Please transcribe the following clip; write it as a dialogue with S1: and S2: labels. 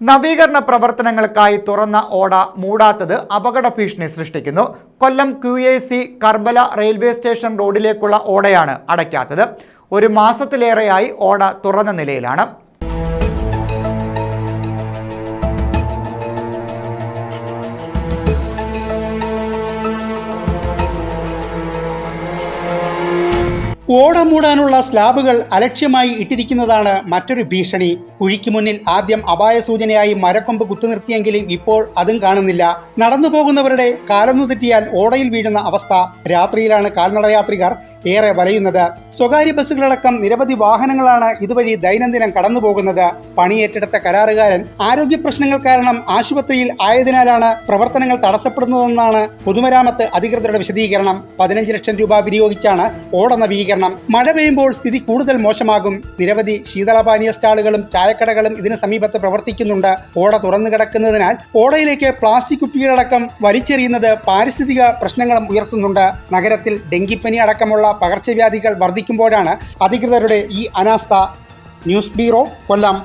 S1: നവീകരണ പ്രവർത്തനങ്ങൾക്കായി തുറന്ന ഓട മൂടാത്തത് അപകട ഭീഷണി സൃഷ്ടിക്കുന്നു. കൊല്ലം QAC കർബല റെയിൽവേ സ്റ്റേഷൻ റോഡിലേക്കുള്ള ഓടയാണ് അടയ്ക്കാത്തത്. ഒരു മാസത്തിലേറെയായി ഓട തുറന്ന നിലയിലാണ്.
S2: ഓട മൂടാനുള്ള സ്ലാബുകൾ അലക്ഷ്യമായി ഇട്ടിരിക്കുന്നതാണ് മറ്റൊരു ഭീഷണി. കുഴിക്ക് മുന്നിൽ ആദ്യം അപായ സൂചനയായി മരക്കൊമ്പ് കുത്തുനിർത്തിയെങ്കിലും ഇപ്പോൾ അതും കാണുന്നില്ല. നടന്നു പോകുന്നവരുടെ കാലൊന്നു തെറ്റിയാൽ ഓടയിൽ വീഴുന്ന അവസ്ഥ. രാത്രിയിലാണ് കാൽനടയാത്രികർ ഏറെ വലയുന്നത്. സ്വകാര്യ ബസ്സുകളടക്കം നിരവധി വാഹനങ്ങളാണ് ഇതുവഴി ദൈനംദിനം കടന്നുപോകുന്നത്. പണിയേറ്റെടുത്ത കരാറുകാരൻ ആരോഗ്യ പ്രശ്നങ്ങൾ കാരണം ആശുപത്രിയിൽ ആയതിനാലാണ് പ്രവർത്തനങ്ങൾ തടസ്സപ്പെടുന്നതെന്നാണ് പൊതുമരാമത്ത് അധികൃതരുടെ വിശദീകരണം. 15 ലക്ഷം രൂപ വിനിയോഗിച്ചാണ് ഓട നവീകരണം. മഴ പെയ്യുമ്പോൾ സ്ഥിതി കൂടുതൽ മോശമാകും. നിരവധി ശീതളപാനീയ സ്റ്റാളുകളും ചായക്കടകളും ഇതിന് സമീപത്ത് പ്രവർത്തിക്കുന്നുണ്ട്. ഓട തുറന്നു കിടക്കുന്നതിനാൽ ഓടയിലേക്ക് പ്ലാസ്റ്റിക് കുപ്പികളടക്കം വലിച്ചെറിയുന്നത് പാരിസ്ഥിതിക പ്രശ്നങ്ങളും ഉയർത്തുന്നുണ്ട്. നഗരത്തിൽ ഡെങ്കിപ്പനി അടക്കമുള്ള പകർച്ചവ്യാധികൾ വർദ്ധിക്കുമ്പോഴാണ് അധികൃതരുടെ ഈ അനാസ്ഥ. ന്യൂസ് ബ്യൂറോ, കൊല്ലം.